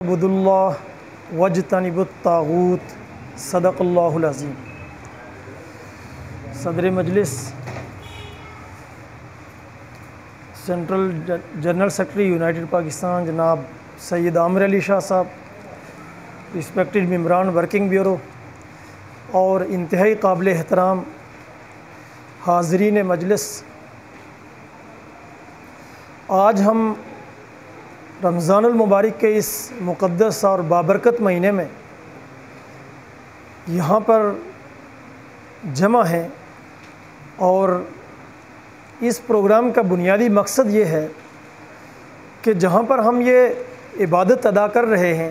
عبد اللہ وجتنب الطاغوت صدق اللہ العظیم۔ صدر مجلس، central general secretary United Pakistan جناب سید عامر علی شاہ صاحب، رسپیکٹڈ ممبران ورکنگ بیورو اور انتہائی قابل احترام حاضرین مجلس، آج ہم رمضان المبارک کے اس مقدس اور بابرکت مہینے میں یہاں پر جمع ہیں، اور اس پروگرام کا بنیادی مقصد یہ ہے کہ جہاں پر ہم یہ عبادت ادا کر رہے ہیں،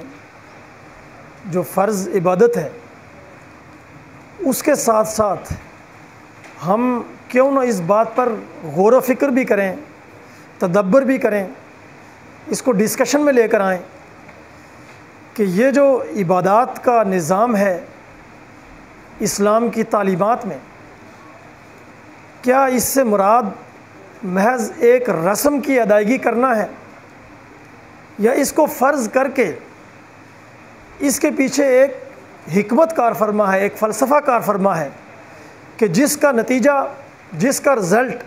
جو فرض عبادت ہے، اس کے ساتھ ساتھ ہم کیوں نہ اس بات پر غور و فکر بھی کریں، تدبر بھی کریں، اس کو ڈسکشن میں لے کر آئیں کہ یہ جو عبادات کا نظام ہے اسلام کی تعلیمات میں، کیا اس سے مراد محض ایک رسم کی ادائیگی کرنا ہے، یا اس کو فرض کر کے اس کے پیچھے ایک حکمت کار فرما ہے، ایک فلسفہ کار فرما ہے کہ جس کا نتیجہ، جس کا رزلٹ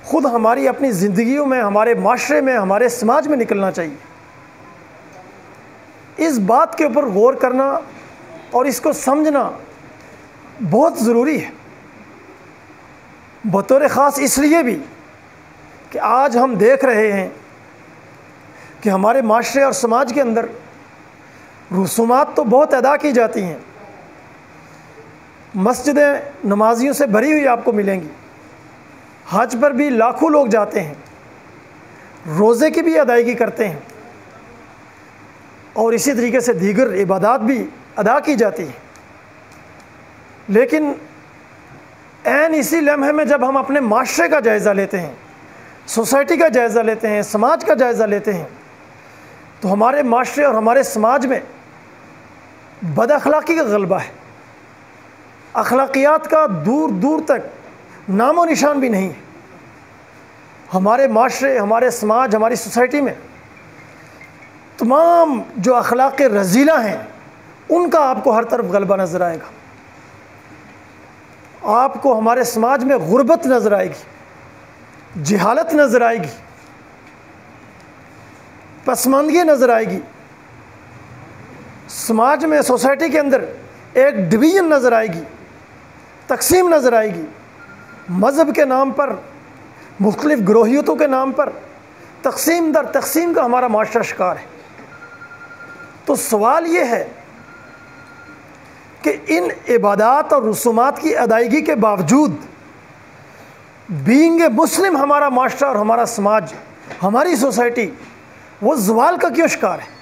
خود ہماری اپنی زندگیوں میں، ہمارے معاشرے میں، ہمارے سماج میں نکلنا چاہیے۔ اس بات کے اوپر غور کرنا اور اس کو سمجھنا بہت ضروری ہے، بطور خاص اس لیے بھی کہ آج ہم دیکھ رہے ہیں کہ ہمارے معاشرے اور سماج کے اندر رسومات تو بہت ادا کی جاتی ہیں، مسجدیں نمازیوں سے بھری ہوئی آپ کو ملیں گی، حج پر بھی لاکھوں لوگ جاتے ہیں، روزے کی بھی ادائیگی کرتے ہیں، اور اسی طریقے سے دیگر عبادات بھی ادا کی جاتی ہیں۔ لیکن عین اسی لمحے میں جب ہم اپنے معاشرے کا جائزہ لیتے ہیں، سوسائٹی کا جائزہ لیتے ہیں، سماج کا جائزہ لیتے ہیں، تو ہمارے معاشرے اور ہمارے سماج میں بد اخلاقی کا غلبہ ہے، اخلاقیات کا دور دور تک نام و نشان بھی نہیں ہے۔ ہمارے معاشرے، ہمارے سماج، ہماری سوسائٹی میں تمام جو اخلاق رذیلہ ہیں ان کا آپ کو ہر طرف غلبہ نظر آئے گا۔ آپ کو ہمارے سماج میں غربت نظر آئے گی، جہالت نظر آئے گی، پسماندگی نظر آئے گی، سماج میں، سوسائٹی کے اندر ایک ڈویژن نظر آئے گی، تقسیم نظر آئے گی، مذہب کے نام پر، مختلف گروہیتوں کے نام پر تقسیم در تقسیم کا ہمارا معاشرہ شکار ہے۔ تو سوال یہ ہے کہ ان عبادات اور رسومات کی ادائیگی کے باوجود بینگ اے مسلم ہمارا معاشرہ اور ہمارا سماج، ہماری سوسائٹی وہ زوال کا کیوں شکار ہے،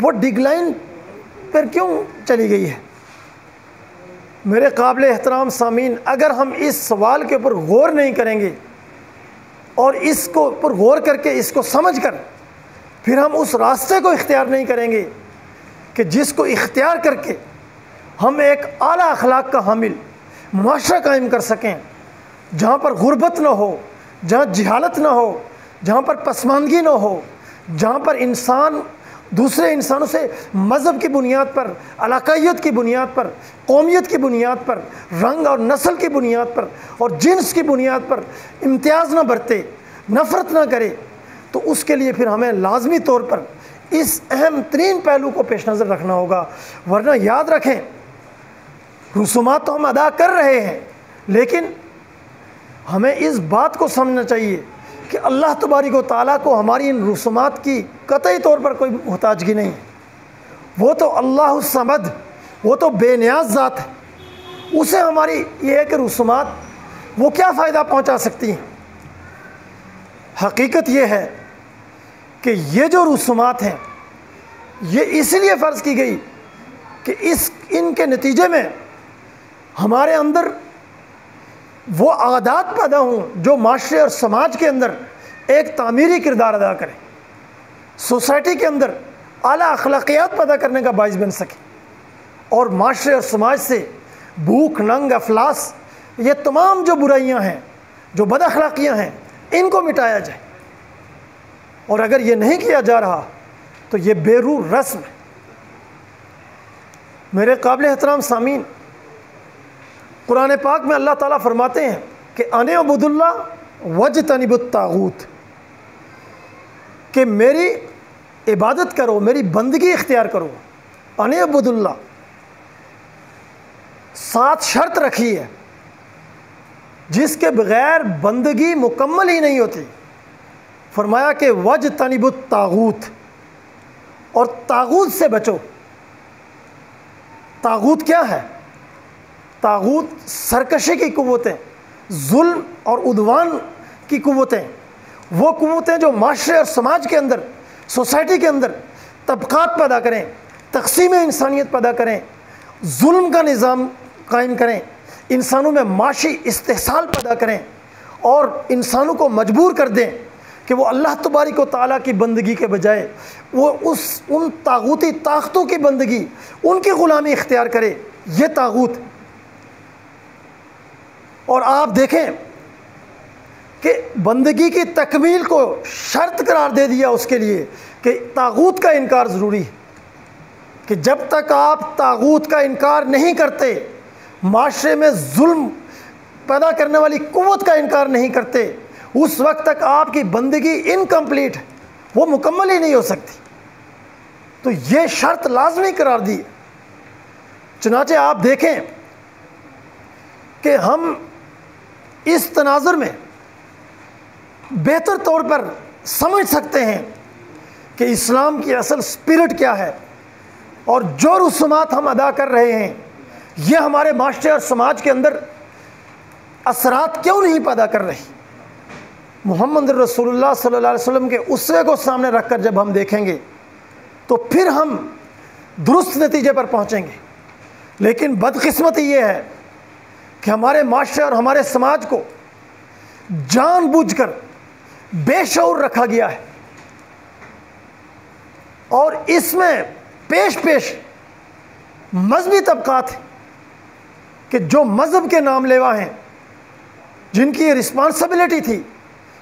وہ ڈکلائن پر کیوں چلی گئی ہے؟ میرے قابل احترام سامعین، اگر ہم اس سوال کے اوپر غور نہیں کریں گے اور اس کو پر غور کر کے اس کو سمجھ کر پھر ہم اس راستے کو اختیار نہیں کریں گے کہ جس کو اختیار کر کے ہم ایک اعلیٰ اخلاق کا حامل معاشرہ قائم کر سکیں، جہاں پر غربت نہ ہو، جہاں جہالت نہ ہو، جہاں پر پسماندگی نہ ہو، جہاں پر انسان دوسرے انسانوں سے مذہب کی بنیاد پر، علاقائیت کی بنیاد پر، قومیت کی بنیاد پر، رنگ اور نسل کی بنیاد پر اور جنس کی بنیاد پر امتیاز نہ برتے، نفرت نہ کرے، تو اس کے لیے پھر ہمیں لازمی طور پر اس اہم ترین پہلو کو پیش نظر رکھنا ہوگا۔ ورنہ یاد رکھیں، رسومات تو ہم ادا کر رہے ہیں، لیکن ہمیں اس بات کو سمجھنا چاہیے کہ اللہ تبارک و تعالیٰ کو ہماری ان رسومات کی قطعی طور پر کوئی محتاجگی نہیں ہے۔ وہ تو اللہ الصمد، وہ تو بے نیاز ذات ہے، اسے ہماری یہ ہے کہ رسومات وہ کیا فائدہ پہنچا سکتی ہیں۔ حقیقت یہ ہے کہ یہ جو رسومات ہیں یہ اس لیے فرض کی گئی کہ ان کے نتیجے میں ہمارے اندر وہ عادات پیدا ہوں جو معاشرے اور سماج کے اندر ایک تعمیری کردار ادا کریں، سوسائٹی کے اندر اعلیٰ اخلاقیات پیدا کرنے کا باعث بن سکے، اور معاشرے اور سماج سے بھوک، ننگ، افلاس، یہ تمام جو برائیاں ہیں، جو بد اخلاقیاں ہیں، ان کو مٹایا جائے۔ اور اگر یہ نہیں کیا جا رہا تو تو یہ بے روح رسم ہے۔ میرے قابل احترام سامعین، قرآن پاک میں اللہ تعالیٰ فرماتے ہیں کہ ان اعبدوا اللہ واجتنبوا الطاغوت، کہ میری عبادت کرو، میری بندگی اختیار کرو۔ ان اعبدوا اللہ، ساتھ شرط رکھی ہے جس کے بغیر بندگی مکمل ہی نہیں ہوتی۔ فرمایا کہ واجتنبوا الطاغوت، اور طاغوت سے بچو۔ طاغوت کیا ہے؟ طاغوت سرکشی کی قوتیں، ظلم اور عدوان کی قوتیں، وہ قوتیں جو معاشرے اور سماج کے اندر، سوسائٹی کے اندر طبقات پیدا کریں، تقسیم انسانیت پیدا کریں، ظلم کا نظام قائم کریں، انسانوں میں معاشی استحصال پیدا کریں، اور انسانوں کو مجبور کر دیں کہ وہ اللہ تبارک و تعالیٰ کی بندگی کے بجائے وہ ان طاغوتی طاقتوں کی بندگی، ان کی غلامی اختیار کرے، یہ طاغوت۔ اور آپ دیکھیں کہ بندگی کی تکمیل کو شرط قرار دے دیا اس کے لیے کہ طاغوت کا انکار ضروری ہے، کہ جب تک آپ طاغوت کا انکار نہیں کرتے، معاشرے میں ظلم پیدا کرنے والی قوت کا انکار نہیں کرتے، اس وقت تک آپ کی بندگی انکمپلیٹ ہے، وہ مکمل ہی نہیں ہو سکتی۔ تو یہ شرط لازمی قرار دی۔ چنانچہ آپ دیکھیں کہ ہم اس تناظر میں بہتر طور پر سمجھ سکتے ہیں کہ اسلام کی اصل اسپرٹ کیا ہے، اور جو رسومات ہم ادا کر رہے ہیں یہ ہمارے معاشرے اور سماج کے اندر اثرات کیوں نہیں پیدا کر رہی۔ محمد رسول اللہ صلی اللہ علیہ وسلم کے اسوے کو سامنے رکھ کر جب ہم دیکھیں گے تو پھر ہم درست نتیجے پر پہنچیں گے۔ لیکن بدقسمتی یہ ہے کہ ہمارے معاشرے اور ہمارے سماج کو جان بوجھ کر بے شعور رکھا گیا ہے، اور اس میں پیش پیش مذہبی طبقات ہیں کہ جو مذہب کے نام لیوا ہیں، جن کی یہ رسپانسبلٹی تھی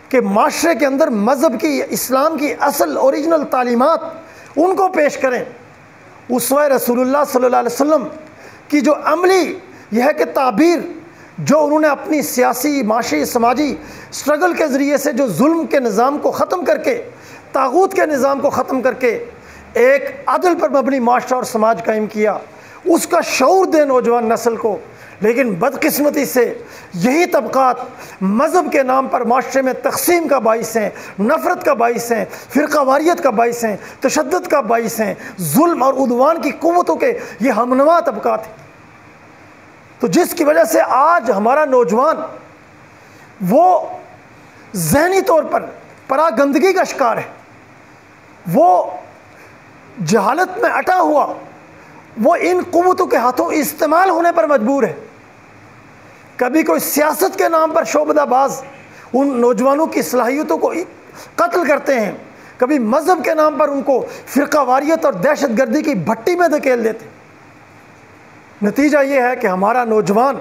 کہ معاشرے کے اندر مذہب کی، اسلام کی اصل اوریجنل تعلیمات ان کو پیش کریں۔ اسوہ رسول اللہ صلی اللہ علیہ وسلم کی جو عملی یہ ہے کہ تعبیر جو انہوں نے اپنی سیاسی، معاشی، سماجی سٹرگل کے ذریعے سے جو ظلم کے نظام کو ختم کر کے، طاغوت کے نظام کو ختم کر کے ایک عدل پر مبنی معاشرہ اور سماج قائم کیا، اس کا شعور دے نوجوان نسل کو۔ لیکن بدقسمتی سے یہی طبقات مذہب کے نام پر معاشرے میں تقسیم کا باعث ہیں، نفرت کا باعث ہیں، فرقہ واریت کا باعث ہیں، تشدد کا باعث ہیں، ظلم اور عدوان کی قوتوں کے یہ ہمنوا طبقات ہیں۔ تو جس کی وجہ سے آج ہمارا نوجوان وہ ذہنی طور پر پراگندگی کا شکار ہے، وہ جہالت میں اٹا ہوا، وہ ان قوتوں کے ہاتھوں استعمال ہونے پر مجبور ہے۔ کبھی کوئی سیاست کے نام پر شعبدہ باز ان نوجوانوں کی صلاحیتوں کو قتل کرتے ہیں، کبھی مذہب کے نام پر ان کو فرقہ واریت اور دہشت گردی کی بھٹی میں دھکیل دیتے ہیں۔ نتیجہ یہ ہے کہ ہمارا نوجوان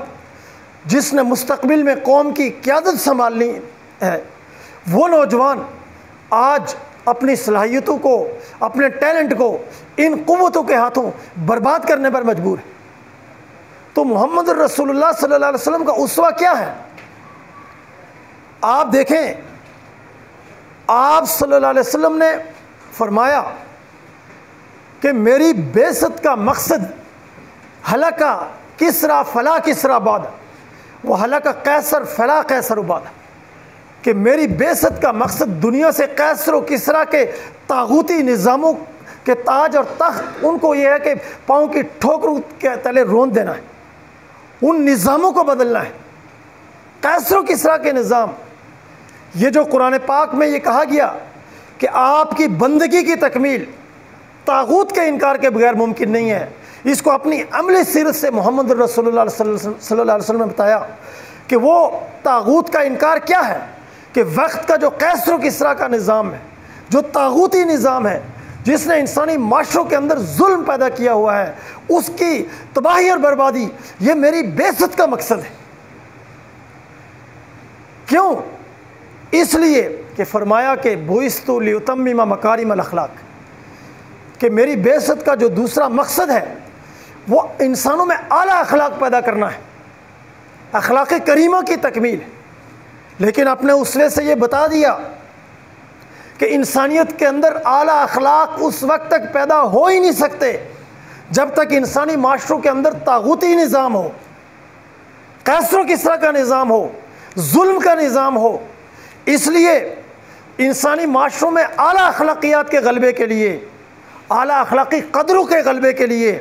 جس نے مستقبل میں قوم کی قیادت سنبھالنی ہے، وہ نوجوان آج اپنی صلاحیتوں کو، اپنے ٹیلنٹ کو ان قوتوں کے ہاتھوں برباد کرنے پر مجبور ہے۔ تو محمد رسول اللہ صلی اللہ علیہ وسلم کا اسوہ کیا ہے؟ آپ دیکھیں، آپ صلی اللہ علیہ وسلم نے فرمایا کہ میری بعثت کا مقصد ہلکا کسریٰ فلا کسریٰ بعد، وہ ہلکا قیصر فلا قیصر بعد، کہ میری بعثت کا مقصد دنیا سے قیصر و کسریٰ کے طاغوتی نظاموں کے تاج اور تخت، ان کو یہ ہے کہ پاؤں کی ٹھوکروں کے تلے روند دینا ہے، ان نظاموں کو بدلنا ہے، قیصر و کسریٰ کے نظام۔ یہ جو قرآن پاک میں یہ کہا گیا کہ آپ کی بندگی کی تکمیل طاغوت کے انکار کے بغیر ممکن نہیں ہے، اس کو اپنی عملی سیرت سے محمد رسول اللہ صلی اللہ علیہ وسلم نے بتایا کہ وہ طاغوت کا انکار کیا ہے، کہ وقت کا جو قیصر و کسریٰ کا نظام ہے، جو طاغوتی نظام ہے، جس نے انسانی معاشروں کے اندر ظلم پیدا کیا ہوا ہے، اس کی تباہی اور بربادی، یہ میری بعثت کا مقصد ہے۔ کیوں؟ اس لیے کہ فرمایا کہ بعثت لأتمم مکارم الاخلاق، کہ میری بعثت کا جو دوسرا مقصد ہے وہ انسانوں میں اعلیٰ اخلاق پیدا کرنا ہے، اخلاق کریمہ کی تکمیل ہے، لیکن اپنے اسوے سے یہ بتا دیا کہ انسانیت کے اندر اعلیٰ اخلاق اس وقت تک پیدا ہو ہی نہیں سکتے جب تک انسانی معاشروں کے اندر طاغوتی نظام ہو، قیصر و کسریٰ کا نظام ہو، ظلم کا نظام ہو۔ اس لیے انسانی معاشروں میں اعلیٰ اخلاقیات کے غلبے کے لیے، اعلیٰ اخلاقی قدروں کے غلبے کے لیے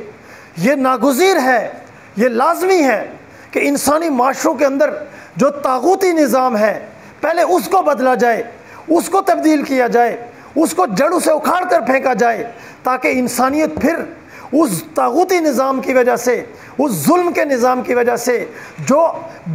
یہ ناگزیر ہے، یہ لازمی ہے کہ انسانی معاشروں کے اندر جو طاغوتی نظام ہے پہلے اس کو بدلا جائے، اس کو تبدیل کیا جائے، اس کو جڑوں سے اکھاڑ کر پھینکا جائے، تاکہ انسانیت پھر اس طاغوتی نظام کی وجہ سے، اس ظلم کے نظام کی وجہ سے جو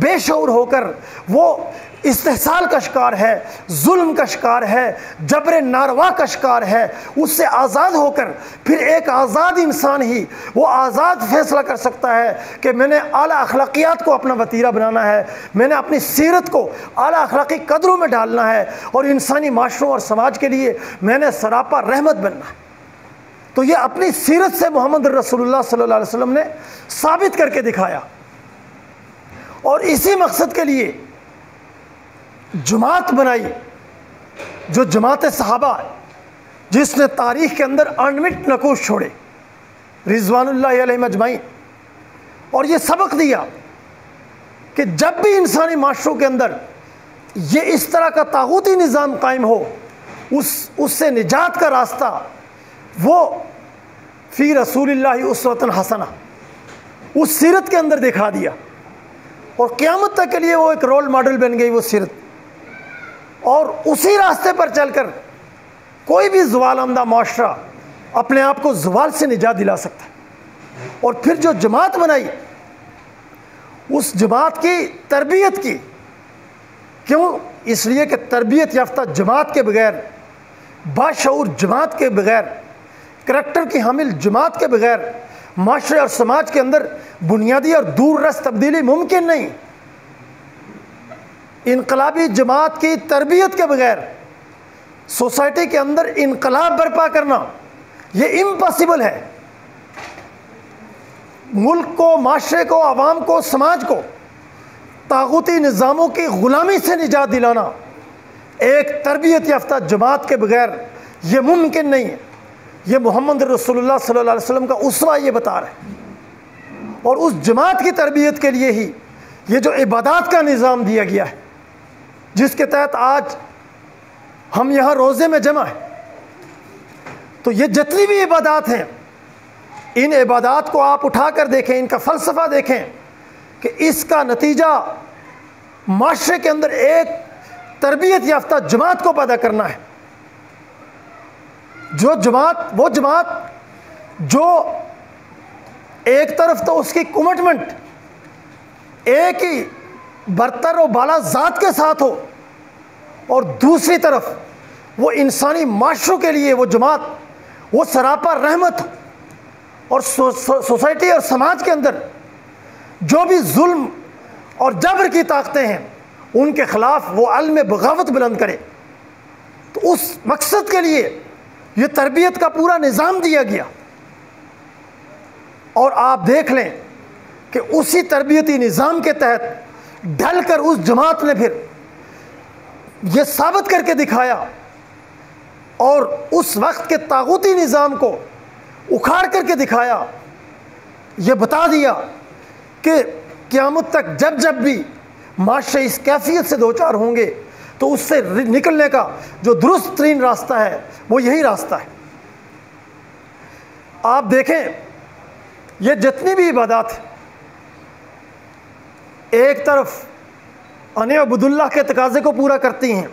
بے شعور ہو کر وہ استحصال کا شکار ہے، ظلم کا شکار ہے، جبر ناروا کا شکار ہے، اس سے آزاد ہو کر پھر ایک آزاد انسان ہی وہ آزاد فیصلہ کر سکتا ہے کہ میں نے اعلیٰ اخلاقیات کو اپنا وتیرہ بنانا ہے، میں نے اپنی سیرت کو اعلیٰ اخلاقی قدروں میں ڈالنا ہے، اور انسانی معاشروں اور سماج کے لیے میں نے سراپا رحمت بننا ہے۔ تو یہ اپنی سیرت سے محمد رسول اللہ صلی اللہ علیہ وسلم نے ثابت کر کے دکھایا، اور اسی مقصد کے لیے جماعت بنائی جو جماعت صحابہ ہے، جس نے تاریخ کے اندر انمٹ نقوش چھوڑے رضوان اللہ علیہم اجمعین، اور یہ سبق دیا کہ جب بھی انسانی معاشروں کے اندر یہ اس طرح کا طاغوتی نظام قائم ہو، اس سے نجات کا راستہ وہ فی رسول اللہ اسوۃ حسنہ، اس سیرت کے اندر دکھا دیا، اور قیامت تک کے لیے وہ ایک رول ماڈل بن گئی وہ سیرت، اور اسی راستے پر چل کر کوئی بھی زوال آمدہ معاشرہ اپنے آپ کو زوال سے نجات دلا سکتا ہے۔ اور پھر جو جماعت بنائی، اس جماعت کی تربیت کی، کیوں؟ اس لیے کہ تربیت یافتہ جماعت کے بغیر، باشعور جماعت کے بغیر، کریکٹر کی حامل جماعت کے بغیر معاشرے اور سماج کے اندر بنیادی اور دور رس تبدیلی ممکن نہیں۔ انقلابی جماعت کی تربیت کے بغیر سوسائٹی کے اندر انقلاب برپا کرنا یہ امپاسبل ہے۔ ملک کو، معاشرے کو، عوام کو، سماج کو طاغوتی نظاموں کی غلامی سے نجات دلانا ایک تربیت یافتہ جماعت کے بغیر یہ ممکن نہیں ہے۔ یہ محمد رسول اللہ صلی اللہ علیہ وسلم کا اسوہ یہ بتا رہا ہے، اور اس جماعت کی تربیت کے لیے ہی یہ جو عبادات کا نظام دیا گیا ہے، جس کے تحت آج ہم یہاں روزے میں جمع ہیں، تو یہ جتنی بھی عبادات ہیں، ان عبادات کو آپ اٹھا کر دیکھیں، ان کا فلسفہ دیکھیں کہ اس کا نتیجہ معاشرے کے اندر ایک تربیت یافتہ جماعت کو پیدا کرنا ہے۔ وہ جماعت جو ایک طرف تو اس کی کمٹمنٹ ایک ہی برتر و بالا ذات کے ساتھ ہو، اور دوسری طرف وہ انسانی معاشروں کے لیے وہ جماعت وہ سراپا رحمت ہو، اور سوسائٹی اور سماج کے اندر جو بھی ظلم اور جبر کی طاقتیں ہیں ان کے خلاف وہ علم بغاوت بلند کرے۔ تو اس مقصد کے لیے یہ تربیت کا پورا نظام دیا گیا، اور آپ دیکھ لیں کہ اسی تربیتی نظام کے تحت ڈھل کر اس جماعت نے پھر یہ ثابت کر کے دکھایا، اور اس وقت کے طاغوتی نظام کو اکھاڑ کر کے دکھایا، یہ بتا دیا کہ قیامت تک جب بھی معاشرے اس کیفیت سے دوچار ہوں گے تو اس سے نکلنے کا جو درست ترین راستہ ہے وہ یہی راستہ ہے۔ آپ دیکھیں یہ جتنی بھی عبادات ہیں، ایک طرف ان عبد اللہ کے تقاضے کو پورا کرتی ہیں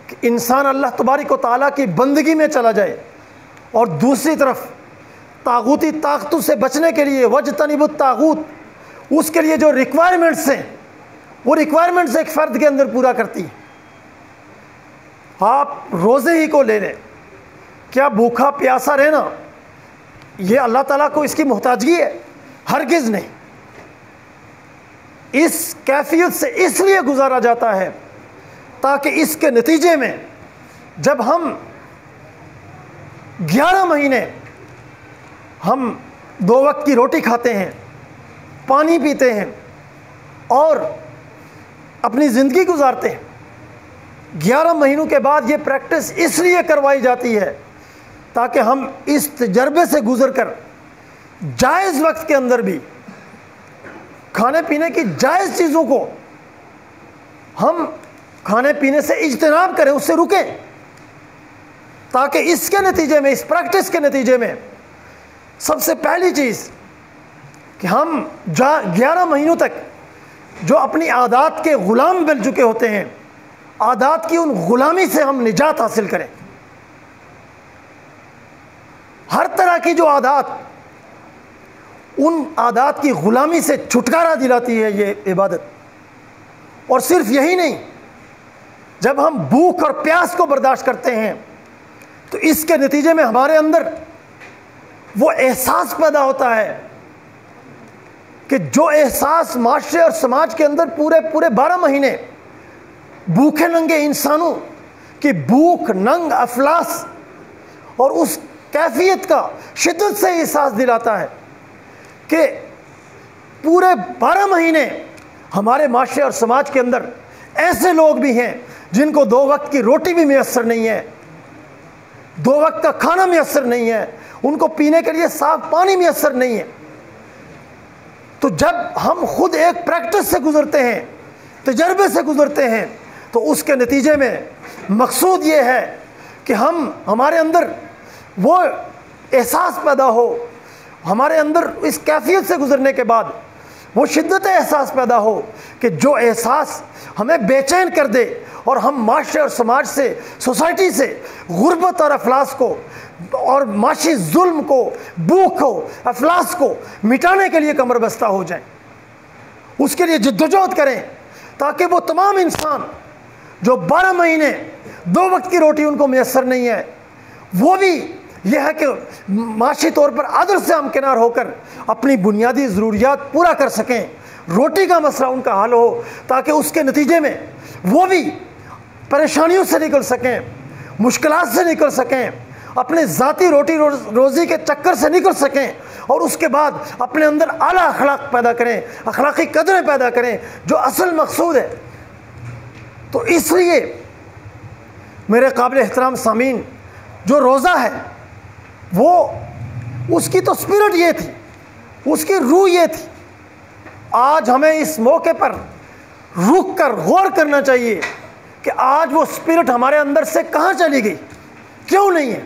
کہ انسان اللہ تبارک و تعالیٰ کی بندگی میں چلا جائے، اور دوسری طرف طاغوتی طاقتوں سے بچنے کے لیے وجتنبوا الطاغوت، اس کے لیے جو ریکوائرمنٹس ہیں وہ ریکوائرمنٹس ایک فرد کے اندر پورا کرتی ہیں۔ آپ روزے ہی کو لے لیں، کیا بھوکا پیاسا رہنا یہ اللہ تعالیٰ کو اس کی محتاجگی ہے؟ ہرگز نہیں۔ اس کیفیت سے اس لیے گزارا جاتا ہے تاکہ اس کے نتیجے میں جب ہم 11 مہینے ہم 2 وقت کی روٹی کھاتے ہیں، پانی پیتے ہیں اور اپنی زندگی گزارتے ہیں۔ 11 مہینوں کے بعد یہ پریکٹس اس لیے کروائی جاتی ہے تاکہ ہم اس تجربے سے گزر کر جائز وقت کے اندر بھی کھانے پینے کی جائز چیزوں کو ہم کھانے پینے سے اجتناب کریں، اس سے رکیں، تاکہ اس کے نتیجے میں، اس پریکٹس کے نتیجے میں سب سے پہلی چیز کہ ہم 11 مہینوں تک جو اپنی عادات کے غلام بن چکے ہوتے ہیں، عادات کی ان غلامی سے ہم نجات حاصل کریں۔ ہر طرح کی جو عادات ان عادات کی غلامی سے چھٹکارا دلاتی ہے یہ عبادت۔ اور صرف یہی نہیں، جب ہم بھوک اور پیاس کو برداشت کرتے ہیں تو اس کے نتیجے میں ہمارے اندر وہ احساس پیدا ہوتا ہے کہ جو احساس معاشرے اور سماج کے اندر پورے 12 مہینے بھوکے ننگے انسانوں کی بھوک، ننگ، افلاس اور اس کیفیت کا شدت سے احساس دلاتا ہے کہ پورے 12 مہینے ہمارے معاشرے اور سماج کے اندر ایسے لوگ بھی ہیں جن کو 2 وقت کی روٹی بھی میسر نہیں ہے، 2 وقت کا کھانا میسر نہیں ہے، ان کو پینے کے لیے صاف پانی میسر نہیں ہے۔ تو جب ہم خود ایک پریکٹس سے گزرتے ہیں، تجربے سے گزرتے ہیں، تو اس کے نتیجے میں مقصود یہ ہے کہ ہمارے اندر وہ احساس پیدا ہو، ہمارے اندر اس کیفیت سے گزرنے کے بعد وہ شدت احساس پیدا ہو کہ جو احساس ہمیں بے چین کر دے اور ہم معاشرے اور سماج سے، سوسائٹی سے غربت اور افلاس کو اور معاشی ظلم کو، بھوک کو، افلاس کو مٹانے کے لیے کمر بستہ ہو جائیں، اس کے لیے جدوجہد کریں، تاکہ وہ تمام انسان جو 12 مہینے 2 وقت کی روٹی ان کو میسر نہیں ہے، وہ بھی یہ ہے کہ معاشی طور پر عدل سے ہمکنار ہو کر اپنی بنیادی ضروریات پورا کر سکیں، روٹی کا مسئلہ ان کا حل ہو، تاکہ اس کے نتیجے میں وہ بھی پریشانیوں سے نکل سکیں، مشکلات سے نکل سکیں، اپنے ذاتی روٹی روزی کے چکر سے نکل سکیں، اور اس کے بعد اپنے اندر اعلیٰ اخلاق پیدا کریں، اخلاقی قدریں پیدا کریں، جو اصل مقصود ہے۔ تو اس لیے میرے قابل احترام سامعین، جو روزہ ہے وہ اس کی تو اسپرٹ یہ تھی، اس کی روح یہ تھی۔ آج ہمیں اس موقع پر رک کر غور کرنا چاہیے کہ آج وہ اسپرٹ ہمارے اندر سے کہاں چلی گئی، کیوں نہیں ہے۔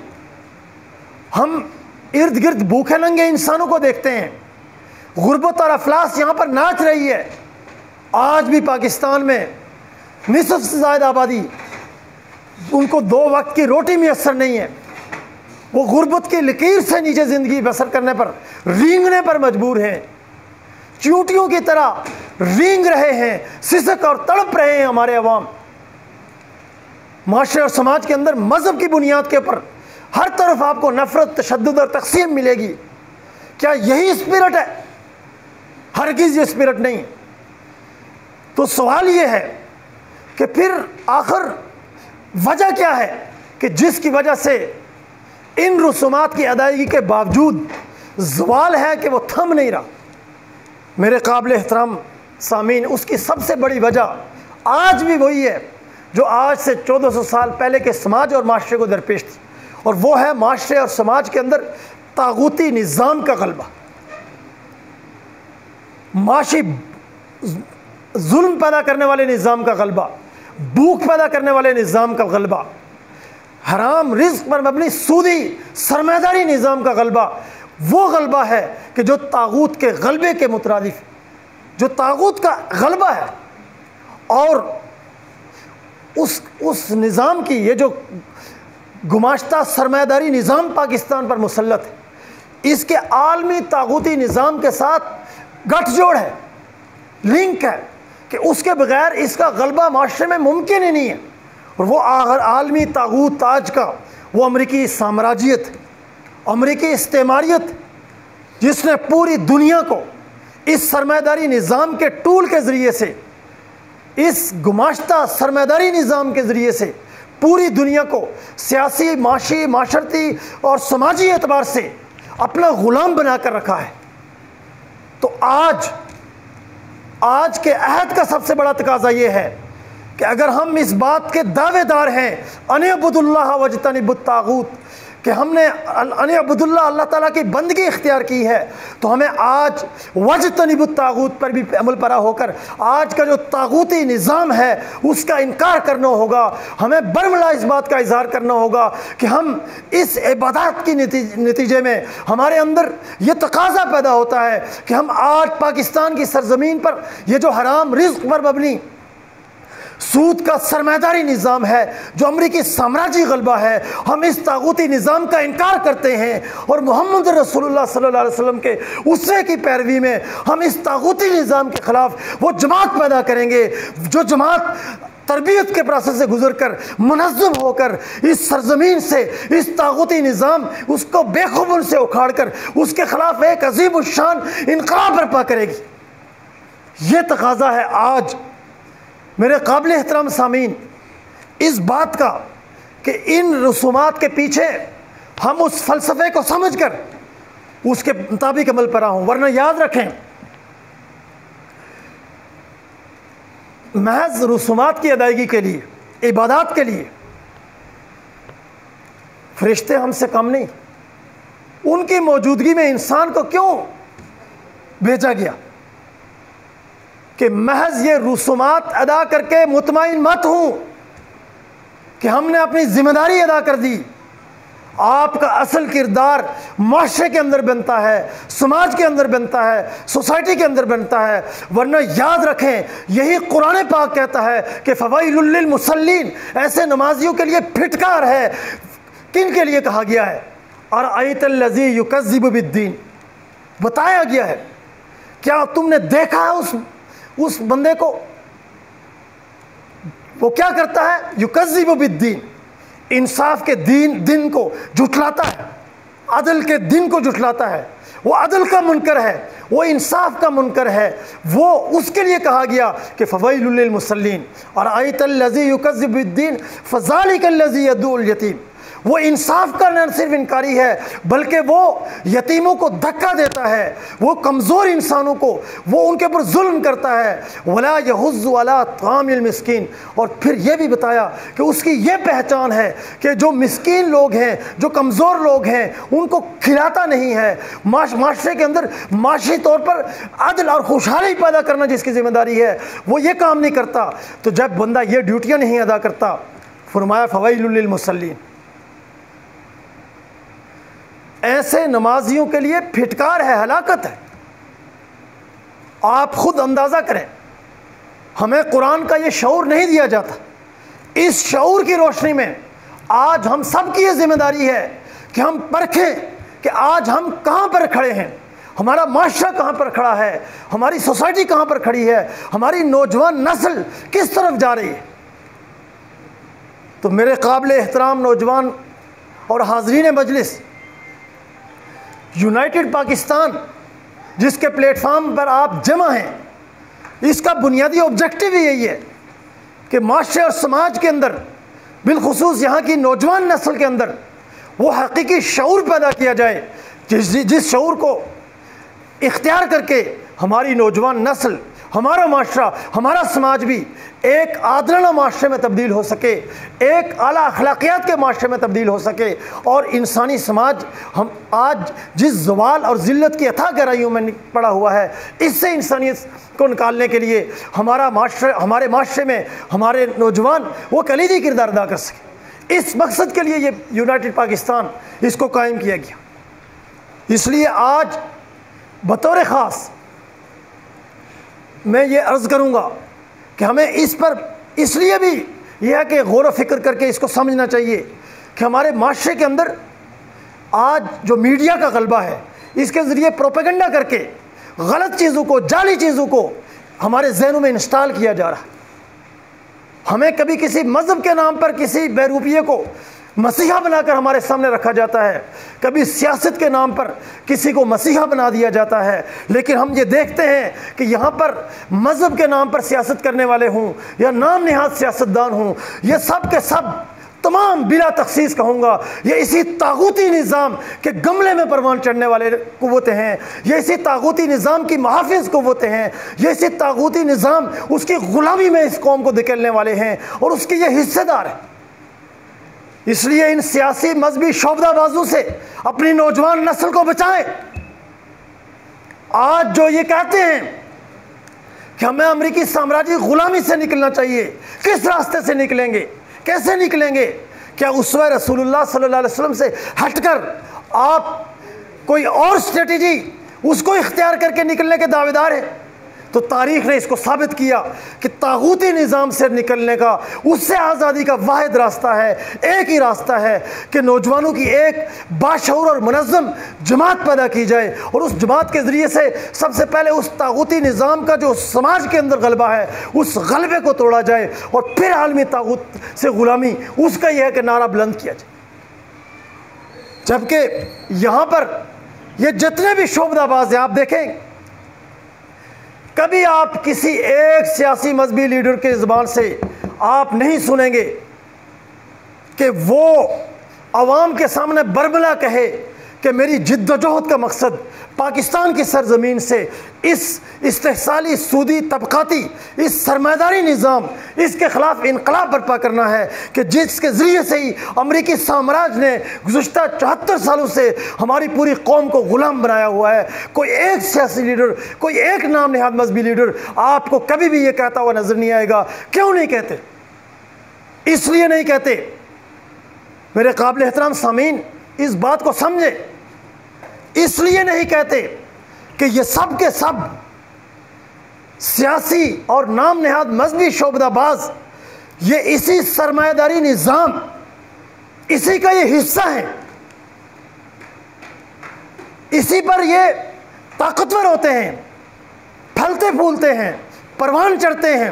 ہم ارد گرد بھوکے ننگے انسانوں کو دیکھتے ہیں، غربت اور افلاس یہاں پر ناچ رہی ہے۔ آج بھی پاکستان میں نصف سے زائد آبادی، ان کو 2 وقت کی روٹی میسر نہیں ہے، وہ غربت کی لکیر سے نیچے زندگی بسر کرنے پر، رینگنے پر مجبور ہیں، چیونٹیوں کی طرح رینگ رہے ہیں، سسک اور تڑپ رہے ہیں ہمارے عوام۔ معاشرے اور سماج کے اندر مذہب کی بنیاد کے اوپر ہر طرف آپ کو نفرت، تشدد اور تقسیم ملے گی۔ کیا یہی اسپرٹ ہے؟ ہرگز یہ اسپرٹ نہیں۔ تو سوال یہ ہے کہ پھر آخر وجہ کیا ہے کہ جس کی وجہ سے ان رسومات کی ادائیگی کے باوجود زوال ہے کہ وہ تھم نہیں رہا؟ میرے قابل احترام سامعین، اس کی سب سے بڑی وجہ آج بھی وہی ہے جو آج سے 1400 سال پہلے کے سماج اور معاشرے کو درپیش تھی، اور وہ ہے معاشرے اور سماج کے اندر طاغوتی نظام کا غلبہ، معاشی ظلم پیدا کرنے والے نظام کا غلبہ، بھوک پیدا کرنے والے نظام کا غلبہ، حرام رزق پر مبنی سودی سرمایہ داری نظام کا غلبہ۔ وہ غلبہ ہے کہ جو طاغوت کے غلبے کے مترادف، جو طاغوت کا غلبہ ہے، اور اس نظام کی یہ جو گماشتہ سرمایہ داری نظام پاکستان پر مسلط ہے، اس کے عالمی طاغوتی نظام کے ساتھ گٹھ جوڑ ہے، لنک ہے، کہ اس کے بغیر اس کا غلبہ معاشرے میں ممکن ہی نہیں ہے۔ اور وہ عالمی طاغوت آج کا وہ امریکی سامراجیت، امریکی استعماریت، جس نے پوری دنیا کو اس سرمایہ داری نظام کے ٹول کے ذریعے سے، اس گماشتہ سرمایہ داری نظام کے ذریعے سے پوری دنیا کو سیاسی، معاشی، معاشرتی اور سماجی اعتبار سے اپنا غلام بنا کر رکھا ہے۔ تو آج کے عہد کا سب سے بڑا تقاضا یہ ہے کہ اگر ہم اس بات کے دعوے دار ہیں ان اعبدوا اللہ واجتنبوا الطاغوت، کہ ہم نے ان اعبدوا اللہ، اللہ تعالیٰ کی بندگی اختیار کی ہے، تو ہمیں آج واجتنبوا الطاغوت پر بھی عمل پیرا ہو کر آج کا جو طاغوتی نظام ہے اس کا انکار کرنا ہوگا۔ ہمیں برملا اس بات کا اظہار کرنا ہوگا کہ ہم اس عبادات کی نتیجے میں ہمارے اندر یہ تقاضا پیدا ہوتا ہے کہ ہم آج پاکستان کی سرزمین پر یہ جو حرام رزق پر مبنی سود کا سرمایہ نظام ہے، جو امریکی سامراجی غلبہ ہے، ہم اس طاغوتی نظام کا انکار کرتے ہیں اور محمد رسول اللہ صلی اللہ علیہ وسلم کے اسوے کی پیروی میں ہم اس طاغوتی نظام کے خلاف وہ جماعت پیدا کریں گے، جو جماعت تربیت کے پروسیس سے گزر کر منظم ہو کر اس سرزمین سے اس طاغوتی نظام اس کو بے خبر سے اکھاڑ کر اس کے خلاف ایک عظیم الشان انقلاب برپا کرے گی۔ یہ تقاضا ہے آج میرے قابل احترام سامعین اس بات کا کہ ان رسومات کے پیچھے ہم اس فلسفے کو سمجھ کر اس کے مطابق عمل پیرا ہوں۔ ورنہ یاد رکھیں، محض رسومات کی ادائیگی کے لیے، عبادات کے لیے فرشتے ہم سے کم نہیں۔ ان کی موجودگی میں انسان کو کیوں بھیجا گیا کہ محض یہ رسومات ادا کر کے مطمئن مت ہوں کہ ہم نے اپنی ذمہ داری ادا کر دی۔ آپ کا اصل کردار معاشرے کے اندر بنتا ہے، سماج کے اندر بنتا ہے، سوسائٹی کے اندر بنتا ہے۔ ورنہ یاد رکھیں، یہی قرآن پاک کہتا ہے کہ فویل للمصلین، ایسے نمازیوں کے لیے پھٹکار ہے۔ کن کے لیے کہا گیا ہے؟ ارأیت الذی یکذب بالدین، بتایا گیا ہے، کیا تم نے دیکھا ہے اس بندے کو؟ وہ کیا کرتا ہے؟ یکذب بالدین، انصاف کے دن کو جھٹلاتا ہے، عدل کے دن کو جھٹلاتا ہے۔ وہ عدل کا منکر ہے، وہ انصاف کا منکر ہے۔ وہ اس کے لیے کہا گیا کہ فویل للمصلین، ارأیت الذی یکذب بالدین فذلک الذی یدعو الیتیم۔ وہ انصاف کا نہ صرف انکاری ہے بلکہ وہ یتیموں کو دھکا دیتا ہے، وہ کمزور انسانوں کو وہ ان کے اوپر ظلم کرتا ہے۔ ولا یحض علی طعام المسکین، اور پھر یہ بھی بتایا کہ اس کی یہ پہچان ہے کہ جو مسکین لوگ ہیں، جو کمزور لوگ ہیں، ان کو کھلاتا نہیں ہے۔ معاشرے کے اندر معاشی طور پر عدل اور خوشحالی پیدا کرنا جس کی ذمہ داری ہے، وہ یہ کام نہیں کرتا۔ تو جب بندہ یہ ڈیوٹیاں نہیں ادا کرتا، فرمایا فویل للمصلین، ایسے نمازیوں کے لیے پھٹکار ہے، ہلاکت ہے۔ آپ خود اندازہ کریں، ہمیں قرآن کا یہ شعور نہیں دیا جاتا۔ اس شعور کی روشنی میں آج ہم سب کی یہ ذمہ داری ہے کہ ہم پرکھیں کہ آج ہم کہاں پر کھڑے ہیں، ہمارا معاشرہ کہاں پر کھڑا ہے، ہماری سوسائٹی کہاں پر کھڑی ہے، ہماری نوجوان نسل کس طرف جا رہی ہے۔ تو میرے قابل احترام نوجوان اور حاضرین مجلس، یونائٹڈ پاکستان جس کے پلیٹ فارم پر آپ جمع ہیں، اس کا بنیادی آبجیکٹو ہی یہی ہے کہ معاشرے اور سماج کے اندر، بالخصوص یہاں کی نوجوان نسل کے اندر، وہ حقیقی شعور پیدا کیا جائے جس شعور کو اختیار کر کے ہماری نوجوان نسل، ہمارا معاشرہ، ہمارا سماج بھی ایک عادلانہ معاشرے میں تبدیل ہو سکے، ایک اعلیٰ اخلاقیات کے معاشرے میں تبدیل ہو سکے، اور انسانی سماج ہم آج جس زوال اور ذلت کی اتھاہ گہرائیوں میں پڑا ہوا ہے، اس سے انسانیت کو نکالنے کے لیے ہمارے معاشرے میں ہمارے نوجوان وہ کلیدی کردار ادا کر سکیں۔ اس مقصد کے لیے یہ یونائٹڈ پاکستان اس کو قائم کیا گیا۔ اس لیے آج بطور خاص میں یہ عرض کروں گا کہ ہمیں اس پر اس لیے بھی یہ ہے کہ غور و فکر کر کے اس کو سمجھنا چاہیے کہ ہمارے معاشرے کے اندر آج جو میڈیا کا غلبہ ہے، اس کے ذریعے پروپیگنڈا کر کے غلط چیزوں کو، جعلی چیزوں کو ہمارے ذہنوں میں انسٹال کیا جا رہا ہے۔ ہمیں کبھی کسی مذہب کے نام پر کسی بیروپیے کو مسیحا بنا کر ہمارے سامنے رکھا جاتا ہے، کبھی سیاست کے نام پر کسی کو مسیحا بنا دیا جاتا ہے، لیکن ہم یہ دیکھتے ہیں کہ یہاں پر مذہب کے نام پر سیاست کرنے والے ہوں یا نام نہاد سیاستدان ہوں، یہ سب کے سب تمام بلا تخصیص کہوں گا، یہ اسی طاغوتی نظام کے گملے میں پروان چڑھنے والے قوتیں ہیں، یہ اسی طاغوتی نظام کی محافظ قوتیں ہیں، یہ اسی طاغوتی نظام اس کی غلامی میں اس قوم کو دھکیلنے والے ہیں اور اس کے یہ حصے دار ہیں۔ اس لیے ان سیاسی مذہبی شعبدہ بازوں سے اپنی نوجوان نسل کو بچائیں۔ آج جو یہ کہتے ہیں کہ ہمیں امریکی سامراجی غلامی سے نکلنا چاہیے، کس راستے سے نکلیں گے؟ کیسے نکلیں گے؟ کیا اسوہ رسول اللہ صلی اللہ علیہ وسلم سے ہٹ کر آپ کوئی اور اسٹریٹجی اس کو اختیار کر کے نکلنے کے دعوے دار ہیں؟ تو تاریخ نے اس کو ثابت کیا کہ طاغوتی نظام سے نکلنے کا، اس سے آزادی کا واحد راستہ ہے، ایک ہی راستہ ہے کہ نوجوانوں کی ایک باشعور اور منظم جماعت پیدا کی جائے، اور اس جماعت کے ذریعے سے سب سے پہلے اس طاغوتی نظام کا جو سماج کے اندر غلبہ ہے اس غلبے کو توڑا جائے، اور پھر عالمی طاغوت سے غلامی اس کا یہ ہے کہ نعرہ بلند کیا جائے۔ جبکہ یہاں پر یہ جتنے بھی شعبدہ باز ہیں، آپ دیکھیں کبھی آپ کسی ایک سیاسی مذہبی لیڈر کے زبان سے آپ نہیں سنیں گے کہ وہ عوام کے سامنے بربلا کہے کہ میری جد و جہد کا مقصد پاکستان کی سرزمین سے اس استحصالی سودی طبقاتی اس سرمایداری نظام اس کے خلاف انقلاب برپا کرنا ہے کہ جس کے ذریعے سے ہی امریکی سامراج نے گزشتہ 74 سالوں سے ہماری پوری قوم کو غلام بنایا ہوا ہے۔ کوئی ایک سیاسی لیڈر، کوئی ایک نام نہاد مذہبی لیڈر آپ کو کبھی بھی یہ کہتا ہوا نظر نہیں آئے گا۔ کیوں نہیں کہتے؟ اس لیے نہیں کہتے، میرے قابل احترام سامعین اس بات کو سمجھے، اس لیے نہیں کہتے کہ یہ سب کے سب سیاسی اور نام نہاد مذہبی شعبدہ باز یہ اسی سرمایہ داری نظام، اسی کا یہ حصہ ہے، اسی پر یہ طاقتور ہوتے ہیں، پھلتے پھولتے ہیں، پروان چڑھتے ہیں،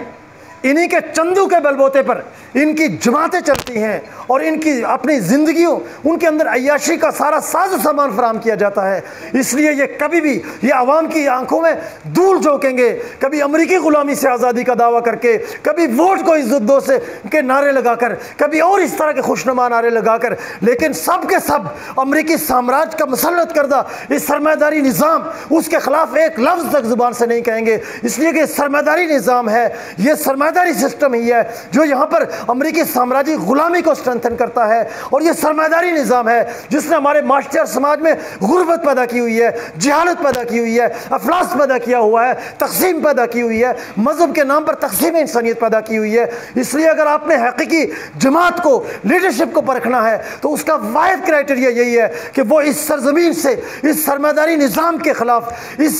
انہی کے چندو کے بلبوتے پر ان کی جماعتیں چلتی ہیں اور ان کی اپنی زندگیوں ان کے اندر عیاشی کا سارا ساز و سامان فراہم کیا جاتا ہے۔ اس لیے یہ کبھی بھی یہ عوام کی آنکھوں میں دھول جھونکیں گے، کبھی امریکی غلامی سے آزادی کا دعویٰ کر کے، کبھی ووٹ کو عزت دو سے کے نعرے لگا کر، کبھی اور اس طرح کے خوشنما نعرے لگا کر، لیکن سب کے سب امریکی سامراج کا مسلط کردہ اس سرمایہ داری نظام اس کے خلاف ایک لفظ تک زبان سے نہیں کہیں گے۔ اس لیے کہ سرمایہ داری نظام ہے، یہ سرمایہ داری سسٹم ہی ہے جو یہاں پر امریکی سامراجی غلامی کو اسٹرینتھن کرتا ہے، اور یہ سرمایہ داری نظام ہے جس نے ہمارے معاشرے اور سماج میں غربت پیدا کی ہوئی ہے، جہالت پیدا کی ہوئی ہے، افلاس پیدا کیا ہوا ہے، تقسیم پیدا کی ہوئی ہے، مذہب کے نام پر تقسیم انسانیت پیدا کی ہوئی ہے۔ اس لیے اگر آپ نے حقیقی جماعت کو، لیڈرشپ کو پرکھنا ہے تو اس کا واحد کرائٹیریا یہی ہے کہ وہ اس سرزمین سے اس سرمایہ داری نظام کے خلاف، اس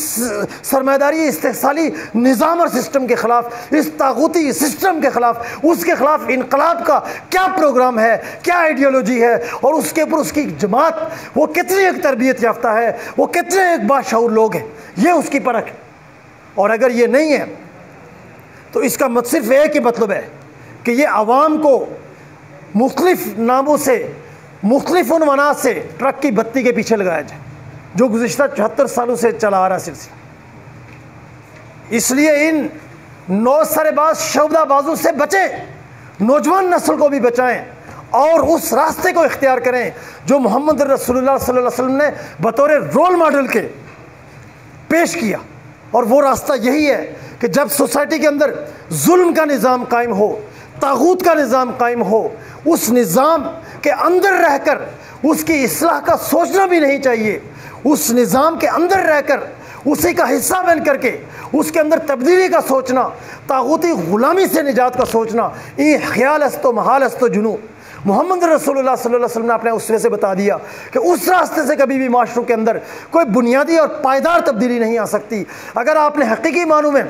سرمایہ داری استحصالی نظام اور سسٹم کے خلاف، اس طاغوتی سسٹم کے خلاف، اس کے خلاف انقلاب کا کیا پروگرام ہے، کیا آئیڈیالوجی ہے، اور اس کے اوپر اس کی جماعت وہ کتنی ایک تربیت یافتہ ہے، وہ کتنے ایک باشعور لوگ ہیں، یہ اس کی پرکھ ہے۔ اور اگر یہ نہیں ہے تو اس کا صرف ایک ہی مطلب ہے کہ یہ عوام کو مختلف ناموں سے، مختلف عنوانات سے ٹرک کی بتی کے پیچھے لگایا جائے، جو گزشتہ 74 سالوں سے چلا آ رہا سلسلہ۔ اس لیے ان نو سرے باز شعبدہ بازوں سے بچیں، نوجوان نسل کو بھی بچائیں، اور اس راستے کو اختیار کریں جو محمد رسول اللہ صلی اللہ علیہ وسلم نے بطور رول ماڈل کے پیش کیا۔ اور وہ راستہ یہی ہے کہ جب سوسائٹی کے اندر ظلم کا نظام قائم ہو، طاغوت کا نظام قائم ہو، اس نظام کے اندر رہ کر اس کی اصلاح کا سوچنا بھی نہیں چاہیے، اس نظام کے اندر رہ کر اسی کا حصہ بن کر کے اس کے اندر تبدیلی کا سوچنا، طاغوتی غلامی سے نجات کا سوچنا، یہ خیال است و محال است و جنون۔ محمد رسول اللہ صلی اللہ علیہ وسلم نے اپنے اسوے سے بتا دیا کہ اس راستے سے کبھی بھی معاشروں کے اندر کوئی بنیادی اور پائیدار تبدیلی نہیں آ سکتی۔ اگر آپ نے حقیقی معنوں میں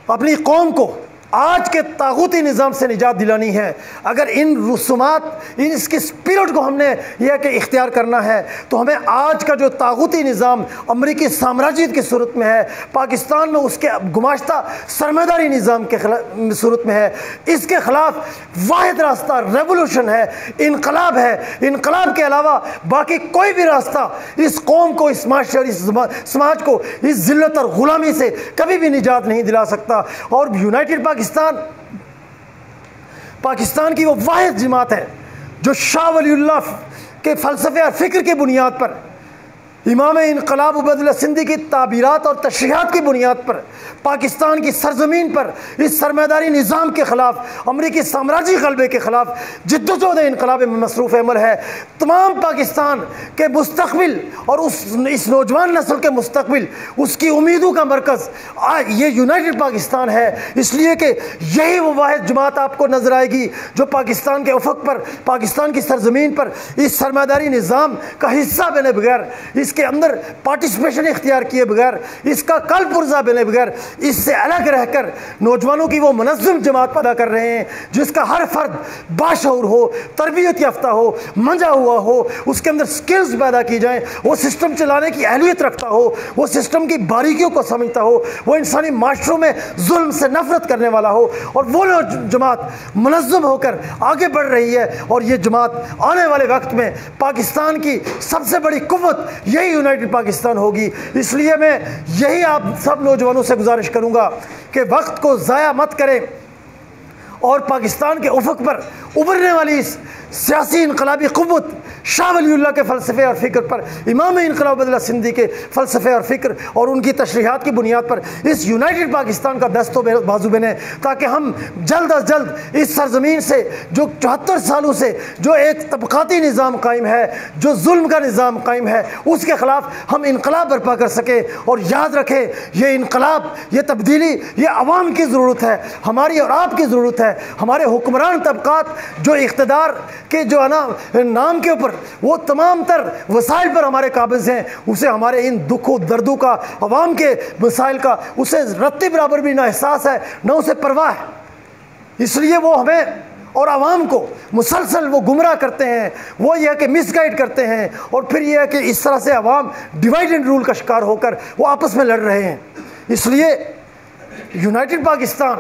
اپنی قوم کو آج کے طاغوتی نظام سے نجات دلانی ہے، اگر ان رسومات، اس کے اسپرٹ کو ہم نے یہ کہ اختیار کرنا ہے، تو ہمیں آج کا جو طاغوتی نظام امریکی سامراجیت کی صورت میں ہے، پاکستان میں اس کے گماشتہ سرمایہ داری نظام کے صورت میں ہے، اس کے خلاف واحد راستہ ریولوشن ہے، انقلاب ہے۔ انقلاب کے علاوہ باقی کوئی بھی راستہ اس قوم کو، اس معاشرے اور اس سماج کو اس ذلت اور غلامی سے کبھی بھی نجات نہیں دلا سکتا۔ اور یونائٹڈ پاکستان پاکستان کی وہ واحد جماعت ہے جو شاہ ولی اللہ کے فلسفے اور فکر کی بنیاد پر، امام انقلاب عبید اللہ سندھی کی تعبیرات اور تشریحات کی بنیاد پر پاکستان کی سرزمین پر اس سرمایداری نظام کے خلاف، امریکی سامراجی غلبے کے خلاف جدوجہد انقلاب میں مصروف عمل ہے۔ تمام پاکستان کے مستقبل اور اس نوجوان نسل کے مستقبل، اس کی امیدوں کا مرکز یہ یونائٹڈ پاکستان ہے، اس لیے کہ یہی وہ واحد جماعت آپ کو نظر آئے گی جو پاکستان کے افق پر، پاکستان کی سرزمین پر اس سرمایداری نظام کا حصہ بنے بغیر، اس کے اندر پارٹیسپیشن اختیار کیے بغیر، اس کا کل پرزہ بنے بغیر، اس سے الگ رہ کر نوجوانوں کی وہ منظم جماعت پیدا کر رہے ہیں جس کا ہر فرد باشعور ہو، تربیت یافتہ ہو، منجا ہوا ہو، اس کے اندر سکلز پیدا کی جائیں، وہ سسٹم چلانے کی اہلیت رکھتا ہو، وہ سسٹم کی باریکیوں کو سمجھتا ہو، وہ انسانی معاشروں میں ظلم سے نفرت کرنے والا ہو، اور وہ جماعت منظم ہو کر آگے بڑھ رہی ہے۔ اور یہ جماعت آنے والے وقت میں پاکستان کی سب سے بڑی قوت یہی یونائٹڈ پاکستان ہوگی۔ اس لیے میں یہی آپ سب نوجوانوں سے گزارش کروں گا کہ وقت کو ضائع مت کریں اور پاکستان کے افق پر ابھرنے والی اس سیاسی انقلابی قوت شاہ ولی اللہ کے فلسفے اور فکر پر، امام انقلاب عبید اللہ سندھی کے فلسفے اور فکر اور ان کی تشریحات کی بنیاد پر اس یونائٹڈ پاکستان کا دست و بازو بنے، تاکہ ہم جلد از جلد اس سرزمین سے جو 74 سالوں سے جو ایک طبقاتی نظام قائم ہے، جو ظلم کا نظام قائم ہے، اس کے خلاف ہم انقلاب برپا کر سکیں۔ اور یاد رکھیں، یہ انقلاب، یہ تبدیلی، یہ عوام کی ضرورت ہے، ہماری اور آپ کی ضرورت ہے۔ ہمارے حکمران طبقات جو اقتدار کے جو نام کے اوپر وہ تمام تر وسائل پر ہمارے قابض ہیں، اسے ہمارے ان دکھوں دردوں کا، عوام کے مسائل کا اسے رتی برابر بھی نہ احساس ہے، نہ اسے پرواہ ہے۔ اس لیے وہ ہمیں اور عوام کو مسلسل وہ گمراہ کرتے ہیں، وہ یہ ہے کہ مس گائیڈ کرتے ہیں، اور پھر یہ ہے کہ اس طرح سے عوام ڈیوائڈ اینڈ رول کا شکار ہو کر وہ آپس میں لڑ رہے ہیں۔ اس لیے یونائٹڈ پاکستان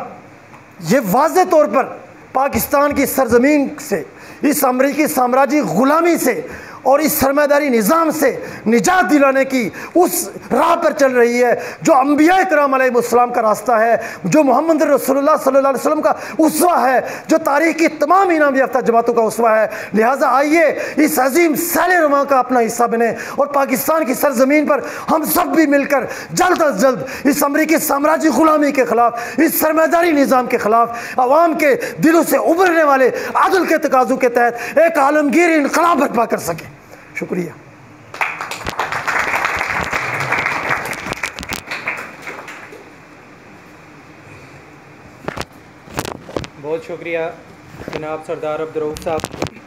یہ واضح طور پر پاکستان کی سرزمین سے، اس امریکی سامراجی غلامی سے اور اس سرمایداری نظام سے نجات دلانے کی اس راہ پر چل رہی ہے جو انبیاء کرام علیہ السلام کا راستہ ہے، جو محمد رسول اللہ صلی اللہ علیہ وسلم کا اسوہ ہے، جو تاریخ کی تمام انعام یافتہ جماعتوں کا اسوہ ہے۔ لہٰذا آئیے اس عظیم سیل رواں کا اپنا حصہ بنیں، اور پاکستان کی سرزمین پر ہم سب بھی مل کر جلد از جلد اس امریکی سامراجی غلامی کے خلاف، اس سرمایداری نظام کے خلاف، عوام کے دلوں سے ابھرنے والے عدل کے تقاضوں کے تحت ایک عالمگیر انقلاب برپا کر سکیں۔ شکریہ۔ بہت شکریہ جناب سردار عبدالرؤف صاحب۔